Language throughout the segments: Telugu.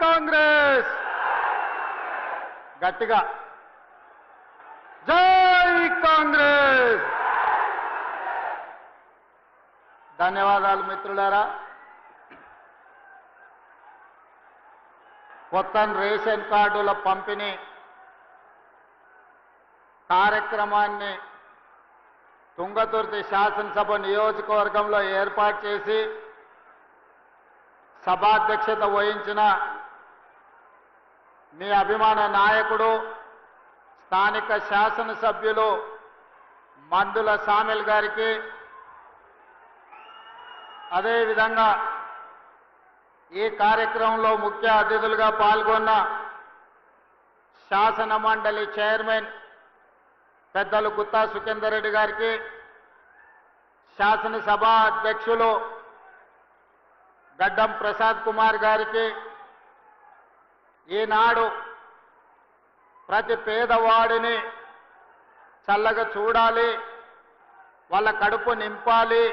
కాంగ్రెస్ గట్టిగా జై కాంగ్రెస్. ధన్యవాదాలు మిత్రులారా. కొత్త రేషన్ కార్డుల పంపిణీ కార్యక్రమాన్ని తుంగతుర్తి శాసనసభ నియోజకవర్గంలో ఏర్పాటు చేసి సభాధ్యక్షత వహించిన మీ అభిమాన నాయకుడు స్థానిక శాసనసభ్యులు మందుల సామెల్ గారికి, అదేవిధంగా ఈ కార్యక్రమంలో ముఖ్య అతిథులుగా పాల్గొన్న శాసన మండలి చైర్మన్ పెద్దలు గుత్తా సుఖేందర్ రెడ్డి గారికి, శాసనసభ అధ్యక్షులు గడ్డం ప్రసాద్ కుమార్ గారికి, ఈనాడు ప్రతి పేదవాడిని చల్లగా చూడాలి, వాళ్ళ కడుపు నింపాలి,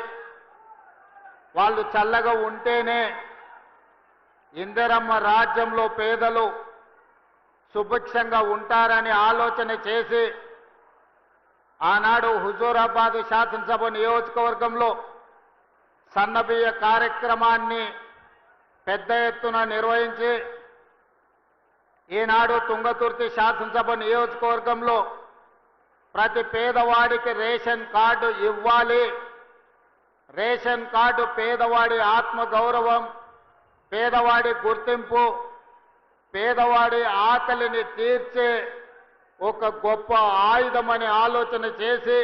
వాళ్ళు చల్లగా ఉంటేనే ఇందిరమ్మ రాజ్యంలో పేదలు సుభిక్షంగా ఉంటారని ఆలోచన చేసి ఆనాడు హుజూరాబాద్ శాసనసభ నియోజకవర్గంలో సన్నబియ్య కార్యక్రమాన్ని పెద్ద ఎత్తున నిర్వహించి ఈనాడు తుంగతుర్తి శాసనసభ నియోజకవర్గంలో ప్రతి పేదవాడికి రేషన్ కార్డు ఇవ్వాలి, రేషన్ కార్డు పేదవాడి ఆత్మగౌరవం, పేదవాడి గుర్తింపు, పేదవాడి ఆకలిని తీర్చే ఒక గొప్ప ఆయుధమని ఆలోచన చేసి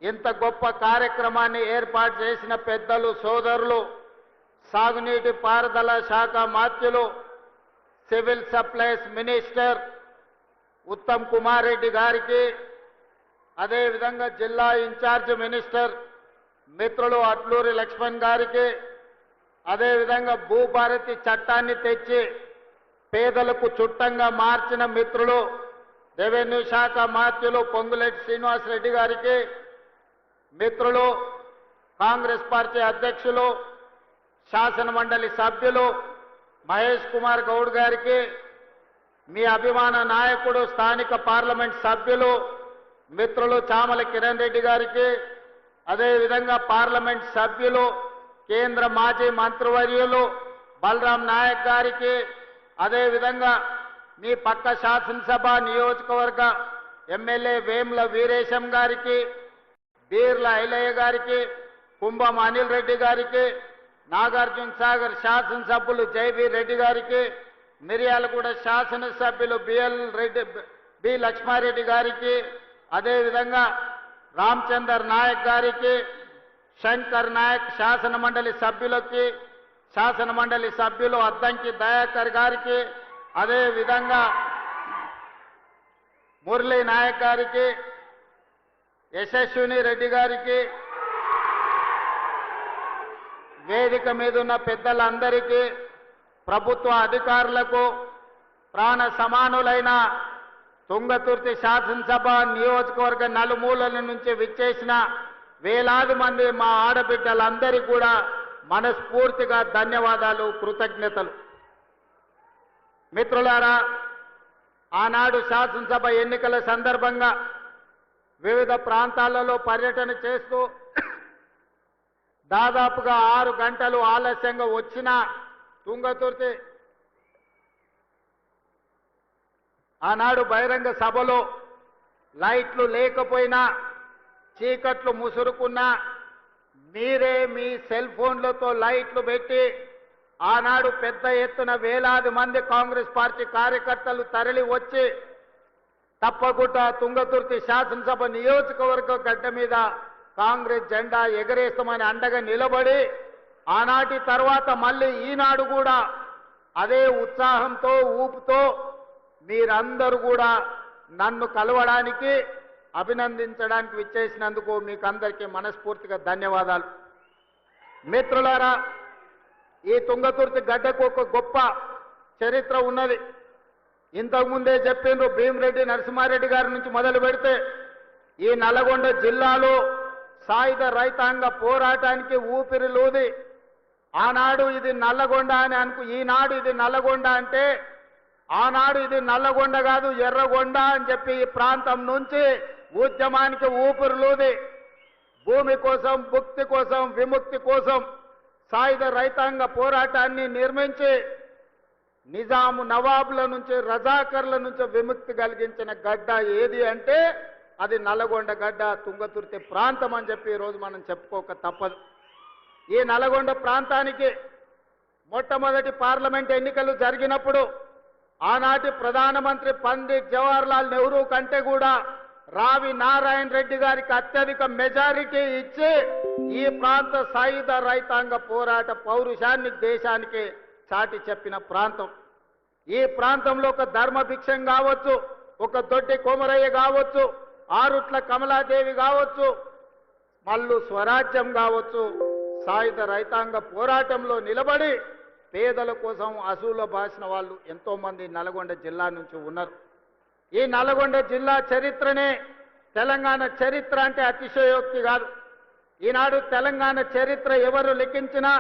ఇంత గొప్ప కార్యక్రమాన్ని ఏర్పాటు చేసిన పెద్దలు సోదరులు సాగునీటి పారుదల శాఖ మాత్యులు civil supplies minister Uttam Kumar Reddy గారికి, అదేవిధంగా జిల్లా ఇన్ఛార్జ్ మినిస్టర్ మిత్రులు అట్లూరి లక్ష్మణ్ గారికి, అదేవిధంగా భూభారతి చట్టాన్ని తెచ్చి పేదలకు చుట్టంగా మార్చిన మిత్రులు రెవెన్యూ శాఖ మాత్యులు పొంగులేటి శ్రీనివాసరెడ్డి గారికి, మిత్రులు కాంగ్రెస్ పార్టీ అధ్యక్షులు శాసన మండలి సభ్యులు మహేష్ కుమార్ గౌడ్ గారికి, మీ అభిమాన నాయకుడు స్థానిక పార్లమెంట్ సభ్యులు మిత్రులు చామల కిరణ్ రెడ్డి గారికి, అదేవిధంగా పార్లమెంట్ సభ్యులు కేంద్ర మాజీ మంత్రివర్యులు బలరాం నాయక్ గారికి, అదేవిధంగా మీ పక్క శాసనసభ నియోజకవర్గ ఎమ్మెల్యే వేముల వీరేశం గారికి, బీర్ల ఐలయ్య గారికి, కుంభం అనిల్ రెడ్డి గారికి, నాగార్జున సాగర్ శాసనసభ్యులు జైబీ రెడ్డి గారికి, మిర్యాలగూడ శాసనసభ్యులు బి లక్ష్మారెడ్డి గారికి, అదేవిధంగా రామచందర్ నాయక్ గారికి, శంకర్ నాయక్ శాసన మండలి సభ్యులకి, శాసన మండలి సభ్యులు అద్దంకి దయాకర్ గారికి, అదేవిధంగా మురళీ నాయక్ గారికి, యశస్విని రెడ్డి గారికి, వేదిక మీద ఉన్న పెద్దలందరికీ, ప్రభుత్వ అధికారులకు, ప్రాణ సమానులైన తుంగతుర్తి శాసనసభ నియోజకవర్గ నలుమూలల నుంచి విచ్చేసిన వేలాది మంది మా ఆడబిడ్డలందరికీ కూడా మనస్ఫూర్తిగా ధన్యవాదాలు, కృతజ్ఞతలు. మిత్రులారా, ఆనాడు శాసనసభ ఎన్నికల సందర్భంగా వివిధ ప్రాంతాలలో పర్యటన చేస్తూ దాదాపుగా 6 గంటలు ఆలస్యంగా వచ్చిన తుంగతుర్తి ఆనాడు బహిరంగ సభలో లైట్లు లేకపోయినా, చీకట్లు ముసురుకున్నా మీరే మీ సెల్ ఫోన్లతో లైట్లు పెట్టి ఆనాడు పెద్ద ఎత్తున వేలాది మంది కాంగ్రెస్ పార్టీ కార్యకర్తలు తరలి వచ్చి తప్పకుండా తుంగతుర్తి శాసనసభ నియోజకవర్గ గడ్డ మీద కాంగ్రెస్ జెండా ఎగరేస్తామని అండగా నిలబడి ఆనాటి తర్వాత మళ్ళీ ఈనాడు కూడా అదే ఉత్సాహంతో ఊపుతో మీరందరూ కూడా నన్ను కలవడానికి అభినందించడానికి విచ్చేసినందుకు మీకు అందరికీ మనస్ఫూర్తిగా ధన్యవాదాలు. మిత్రులారా, ఈ తుంగతుర్తి గడ్డకు ఒక గొప్ప చరిత్ర ఉన్నది. ఇంతకుముందే చెప్పిండ్రు, భీమిరెడ్డి నరసింహారెడ్డి గారి నుంచి మొదలు పెడితే ఈ నల్గొండ జిల్లాలో సాయుధ రైతాంగ పోరాటానికి ఊపిరిలూది ఆనాడు ఇది నల్లగొండ అని ఈనాడు ఇది నల్లగొండ అంటే ఆనాడు ఇది నల్లగొండ కాదు ఎర్రగొండ అని చెప్పి ఈ ప్రాంతం నుంచి ఉద్యమానికి ఊపిరులూది భూమి కోసం భుక్తి కోసం విముక్తి కోసం సాయుధ రైతాంగ పోరాటాన్ని నిర్మించి నిజాము నవాబుల నుంచి రజాకర్ల నుంచి విముక్తి కలిగించిన గడ్డ ఏది అంటే అది నల్లగొండ గడ్డ తుంగతుర్తి ప్రాంతం అని చెప్పి ఈరోజు మనం చెప్పుకోక తప్పదు. ఈ నల్లగొండ ప్రాంతానికి మొట్టమొదటి పార్లమెంట్ ఎన్నికలు జరిగినప్పుడు ఆనాటి ప్రధానమంత్రి పండిట్ జవహర్లాల్ నెహ్రూ కంటే కూడా రావి నారాయణ రెడ్డి గారికి అత్యధిక మెజారిటీ ఇచ్చి ఈ ప్రాంత సాయుధ రైతాంగ పోరాట పౌరుషాన్ని దేశానికి చాటి చెప్పిన ప్రాంతం. ఈ ప్రాంతంలో ఒక ధర్మభిక్షం కావచ్చు, ఒక దొడ్డి కోమరయ్య కావచ్చు, ఆరుట్ల కమలాదేవి కావచ్చు, మల్లు స్వరాజ్యం కావచ్చు, సాయుధ రైతాంగ పోరాటంలో నిలబడి పేదల కోసం అసూల బాసిన వాళ్ళు ఎంతో మంది నల్గొండ జిల్లా నుంచి ఉన్నారు. ఈ నల్గొండ జిల్లా చరిత్రనే తెలంగాణ చరిత్ర అంటే అతిశయోక్తి కాదు. ఈనాడు తెలంగాణ చరిత్ర ఎవరు లిఖించినా,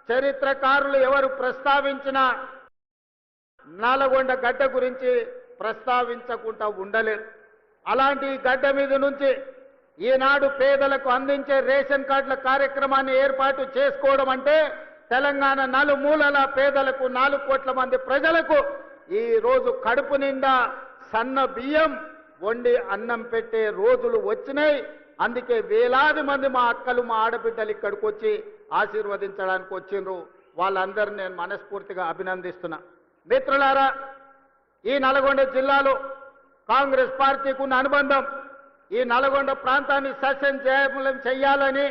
చరిత్రకారులు ఎవరు ప్రస్తావించినా నల్గొండ గడ్డ గురించి ప్రస్తావించకుండా ఉండలేరు. అలాంటి గడ్డ మీద నుంచి ఈనాడు పేదలకు అందించే రేషన్ కార్డుల కార్యక్రమాన్ని ఏర్పాటు చేసుకోవడం అంటే తెలంగాణ నలుమూలల పేదలకు 4 కోట్ల మంది ప్రజలకు ఈ రోజు కడుపు నిండా సన్న బియ్యం వండి అన్నం పెట్టే రోజులు వచ్చినాయి. అందుకే వేలాది మంది మా అక్కలు మా ఆడబిడ్డలు ఇక్కడికి వచ్చి ఆశీర్వదించడానికి వచ్చిండ్రు. వాళ్ళందరినీ నేను మనస్ఫూర్తిగా అభినందిస్తున్నా. మిత్రులారా, ఈ నల్గొండ జిల్లాలో కాంగ్రెస్ పార్టీకి ఉన్న అనుబంధం ఈ నల్గొండ ప్రాంతాన్ని సస్యశ్యామలం చేయాలని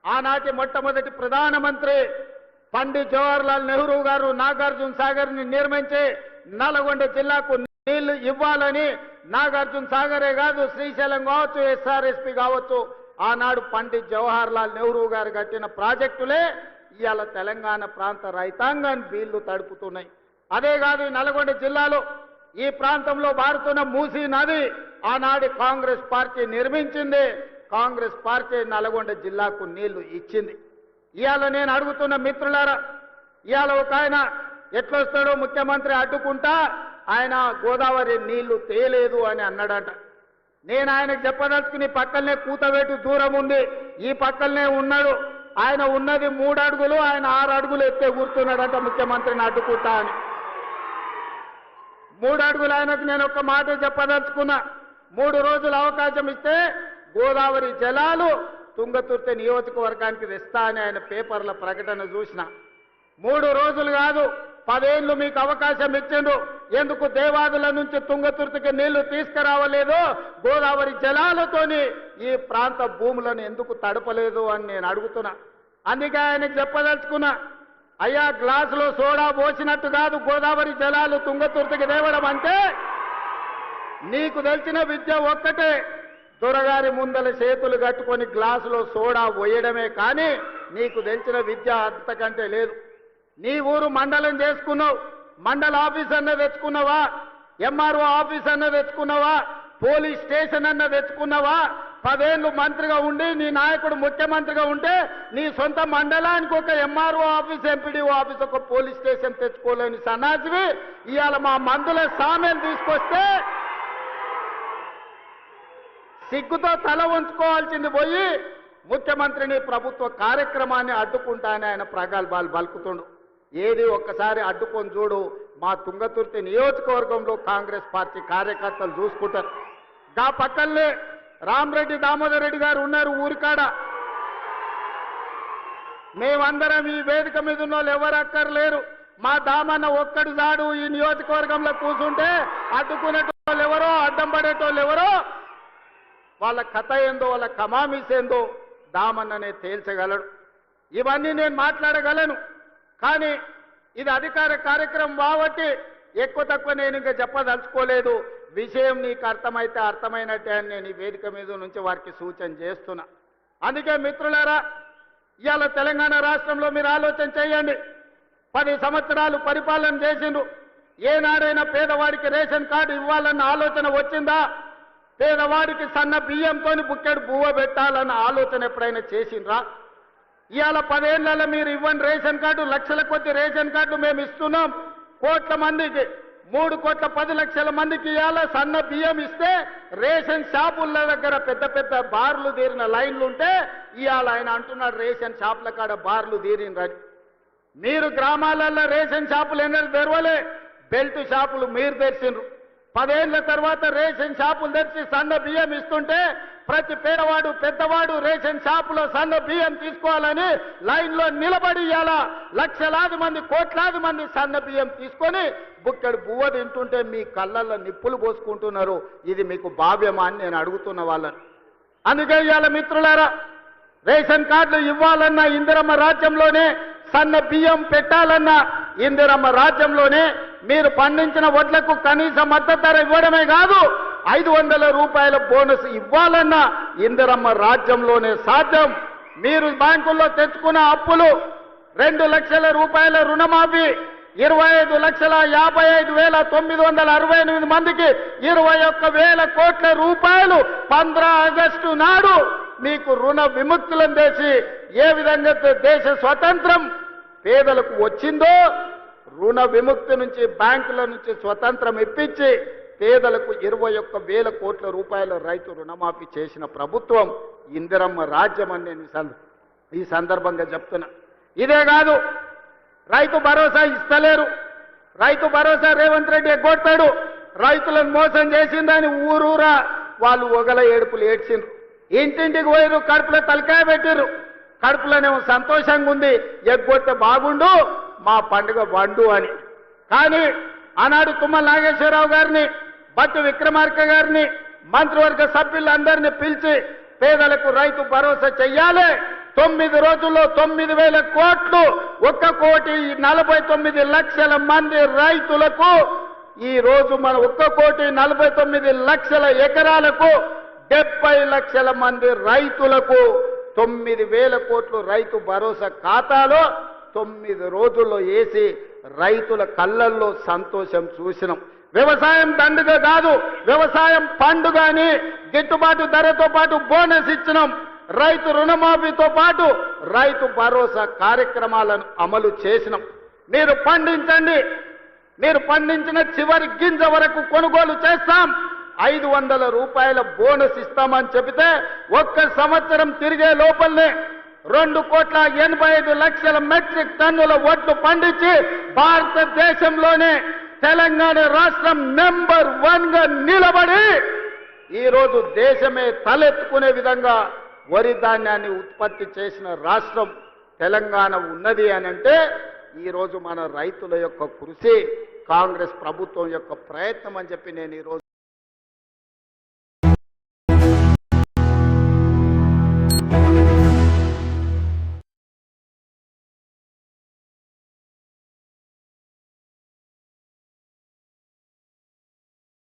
ఆనాటి మొట్టమొదటి ప్రధానమంత్రి పండిట్ జవహర్లాల్ నెహ్రూ గారు నాగార్జున సాగర్ని నిర్మించి నల్గొండ జిల్లాకు నీళ్లు ఇవ్వాలని నాగార్జున సాగరే కాదు శ్రీశైలం కావచ్చు, ఎస్ఆర్ఎస్పి కావచ్చు, ఆనాడు పండిట్ జవహర్లాల్ నెహ్రూ గారు కట్టిన ప్రాజెక్టులే ఇవాళ తెలంగాణ ప్రాంత రైతాంగాన్ని వీళ్లు తడుపుతున్నాయి. అదే కాదు, ఈ నల్గొండ జిల్లాలో ఈ ప్రాంతంలో పారుతున్న మూసీ నది ఆనాడు కాంగ్రెస్ పార్టీ నిర్మించింది. కాంగ్రెస్ పార్టీ నల్గొండ జిల్లాకు నీళ్లు ఇచ్చింది. ఇవాళ నేను అడుగుతున్న మిత్రులారా, ఇవాళ ఒక ఆయన ఎట్లొస్తాడో ముఖ్యమంత్రి అడ్డుకుంటా ఆయన గోదావరి నీళ్లు తేలేదు అని అన్నాడట. నేను ఆయనకు చెప్పదలుచుకుని పక్కనే కూతవేటు దూరం ఉంది, ఈ పక్కనే ఉన్నాడు. ఆయన ఉన్నది 3 అడుగులు, ఆయన 6 అడుగులు ఎత్తే కూర్చున్నాడంట ముఖ్యమంత్రిని అడ్డుకుంటా అని. 3 అడుగులు ఆయనకు నేను ఒక మాట చెప్పదలుచుకున్నా. 3 రోజులు అవకాశం ఇస్తే గోదావరి జలాలు తుంగతుర్తి నియోజకవర్గానికి తెస్తా అని ఆయన పేపర్ల ప్రకటన చూసిన. 3 రోజులు కాదు, 10 ఏళ్ళు మీకు అవకాశం ఇచ్చిండు. ఎందుకు దేవాదుల నుంచి తుంగతుర్తికి నీళ్లు తీసుకురావలేదు? గోదావరి జలాలతోని ఈ ప్రాంత భూములను ఎందుకు తడపలేదు అని నేను అడుగుతున్నా. అందుకే ఆయనకు చెప్పదలుచుకున్నా, అయ్యా గ్లాసులో సోడా పోసినట్టు కాదు గోదావరి జలాలు తుంగతుర్తికి తేవడం అంటే. నీకు తెలిసిన విద్య ఒక్కటే, దొరగారి ముందల చేతులు కట్టుకొని గ్లాసులో సోడా పోయడమే కానీ నీకు తెలిసిన విద్య అంతకంటే లేదు. నీ ఊరు మండలం చేసుకున్నావు, మండల ఆఫీస్ అన్న తెచ్చుకున్నావా? ఎంఆర్ఓ ఆఫీస్ అన్న తెచ్చుకున్నావా? పోలీస్ స్టేషన్ అన్న తెచ్చుకున్నావా? 10 ఏళ్ళు మంత్రిగా ఉండి నీ నాయకుడు ముఖ్యమంత్రిగా ఉంటే నీ సొంత మండలానికి ఒక ఎంఆర్ఓ ఆఫీస్, ఎంపీడీఓ ఆఫీస్, ఒక పోలీస్ స్టేషన్ తెచ్చుకోలేని సన్నాసివి ఇవాళ మా మందుల సామెలు తీసుకొస్తే సిగ్గుతో తల ఉంచుకోవాల్సింది పోయి ముఖ్యమంత్రిని ప్రభుత్వ కార్యక్రమాన్ని అడ్డుకుంటానని ఆయన ప్రగల్భాలు పలుకుతుండు. ఏది ఒక్కసారి అడ్డుకొని చూడు, మా తుంగతుర్తి నియోజకవర్గంలో కాంగ్రెస్ పార్టీ కార్యకర్తలు చూసుకుంటారు. గా పక్కనే రామరెడ్డి దామోదర్ రెడ్డి గారు ఉన్నారు ఊరికాడ. మేమందరం ఈ వేదిక మీద ఉన్న వాళ్ళు ఎవరు అక్కర్లేరు. మా దామన్న ఒక్కడు జాడు ఈ నియోజకవర్గంలో కూర్చుంటే అడ్డుకునేటోళ్ళు ఎవరో, అడ్డం పడేటోళ్ళు ఎవరో, వాళ్ళ కథ ఏందో, వాళ్ళ కమామీస్ ఏందో దామన్ననే తేల్చగలడు. ఇవన్నీ నేను మాట్లాడగలను, కానీ ఇది అధికార కార్యక్రమం కాబట్టి ఎక్కువ తక్కువ నేను ఇంకా చెప్పదలుచుకోలేదు. విషయం నీకు అర్థమైతే అర్థమైనట్టే అని నేను ఈ వేదిక మీద నుంచి వారికి సూచన చేస్తున్నా. అందుకే మిత్రులారా, ఇవాళ తెలంగాణ రాష్ట్రంలో మీరు ఆలోచన చేయండి. 10 సంవత్సరాలు పరిపాలన చేసిండ్రు. ఏనాడైనా పేదవాడికి రేషన్ కార్డు ఇవ్వాలన్న ఆలోచన వచ్చిందా? పేదవాడికి సన్న బియ్యంతో బుక్కెడు బువ్వ పెట్టాలన్న ఆలోచన ఎప్పుడైనా చేసిండ్రా? ఇవాళ 10 ఏళ్లలో మీరు ఇవ్వని రేషన్ కార్డు లక్షల కొద్ది రేషన్ కార్డు మేము ఇస్తున్నాం కోట్ల మందికి 3,10,00,000 మందికి ఇవాళ సన్న బియ్యం ఇస్తే రేషన్ షాపుల దగ్గర పెద్ద పెద్ద బార్లు తీరిన లైన్లు ఉంటే ఇవాళ ఆయన అంటున్నాడు రేషన్ షాపుల కాడ బార్లు తీరినరని. మీరు గ్రామాలలో రేషన్ షాపులు ఎన్నడూ తెరవలే, బెల్ట్ షాపులు మీరు తెరిచిండ్రు. 10 ఏళ్ల తర్వాత రేషన్ షాపులు తెరిచి సన్న బియ్యం ఇస్తుంటే ప్రతి పేదవాడు పెద్దవాడు రేషన్ షాపులో సన్న బియ్యం తీసుకోవాలని లైన్లో నిలబడి ఇవాళ లక్షలాది మంది కోట్లాది మంది సన్న బియ్యం తీసుకొని బుక్కడు బువ్వ తింటుంటే మీ కళ్ళల్లో నిప్పులు పోసుకుంటున్నారు. ఇది మీకు భావ్యమా అని నేను అడుగుతున్న వాళ్ళని. అందుకే ఇవాళ మిత్రులారా, రేషన్ కార్డులు ఇవ్వాలన్నా ఇందిరమ్మ రాజ్యంలోనే, సన్న బియ్యం పెట్టాలన్నా ఇందిరమ్మ రాజ్యంలోనే, మీరు పండించిన వడ్లకు కనీస మద్దతు ధర ఇవ్వడమే కాదు 500 రూపాయల బోనస్ ఇవ్వాలన్నా ఇందిరమ్మ రాజ్యంలోనే సాధ్యం. మీరు బ్యాంకుల్లో తెచ్చుకున్న అప్పులు 2 లక్షల రూపాయల రుణమాఫీ, 25,55,968 మందికి 21,000 కోట్ల రూపాయలు 15 ఆగస్టు నాడు మీకు రుణ విముక్తులను చేసి ఏ విధంగా దేశ స్వతంత్రం పేదలకు వచ్చిందో రుణ విముక్తి నుంచి బ్యాంకుల నుంచి స్వతంత్రం ఇప్పించి పేదలకు 21,000 కోట్ల రూపాయల రైతు రుణమాఫీ చేసిన ప్రభుత్వం ఇందిరమ్మ రాజ్యం అని నేను ఈ సందర్భంగా చెప్తున్నా. ఇదే కాదు, రైతు భరోసా ఇస్తలేరు. రైతు భరోసా రేవంత్ రెడ్డి ఎగ్గొట్టాడు. రైతులను మోసం చేసిందని ఊరూరా వాళ్ళు ఒగల ఏడుపులు ఏడ్చిండ్రు. ఇంటింటికి పోయిరు, కడుపులో తలకాయ పెట్టిర్రు. కడుపులోనేమో సంతోషంగా ఉంది, ఎగ్గొట్టే బాగుండు మా పండుగ వండు అని. కానీ ఆనాడు తుమ్మల నాగేశ్వరరావు గారిని, బట్టి విక్రమార్క గారిని, మంత్రివర్గ సభ్యులందరినీ పిలిచి పేదలకు రైతు భరోసా చెయ్యాలి, 9 రోజుల్లో 9,000 కోట్లు, 1,49,00,000 మంది రైతులకు ఈ రోజు మన 1,49,00,000 ఎకరాలకు 70 లక్షల మంది రైతులకు 9,000 కోట్లు రైతు భరోసా ఖాతాలో 9 రోజుల్లో వేసి రైతుల కళ్ళల్లో సంతోషం చూసినాం. వ్యవసాయం దండుగ కాదు, వ్యవసాయం పండుగ అని గిట్టుబాటు ధరతో పాటు బోనస్ ఇచ్చినాం. రైతు రుణమాఫీతో పాటు రైతు భరోసా కార్యక్రమాలను అమలు చేసినాం. మీరు పండించండి, మీరు పండించిన చివరి గింజ వరకు కొనుగోలు చేస్తాం, 500 రూపాయల బోనస్ ఇస్తామని చెబితే 1 సంవత్సరం తిరిగే లోపలనే 2,85,00,000 మెట్రిక్ టన్నుల వడ్లు పండించి భారతదేశంలోనే తెలంగాణ రాష్ట్రం నెంబర్ 1 గా నిలబడి ఈరోజు దేశమే తలెత్తుకునే విధంగా వరి ధాన్యాన్ని ఉత్పత్తి చేసిన రాష్ట్రం తెలంగాణ ఉన్నది అని అంటే ఈరోజు మన రైతుల యొక్క కృషి, కాంగ్రెస్ ప్రభుత్వం యొక్క ప్రయత్నం అని చెప్పి నేను ఈరోజు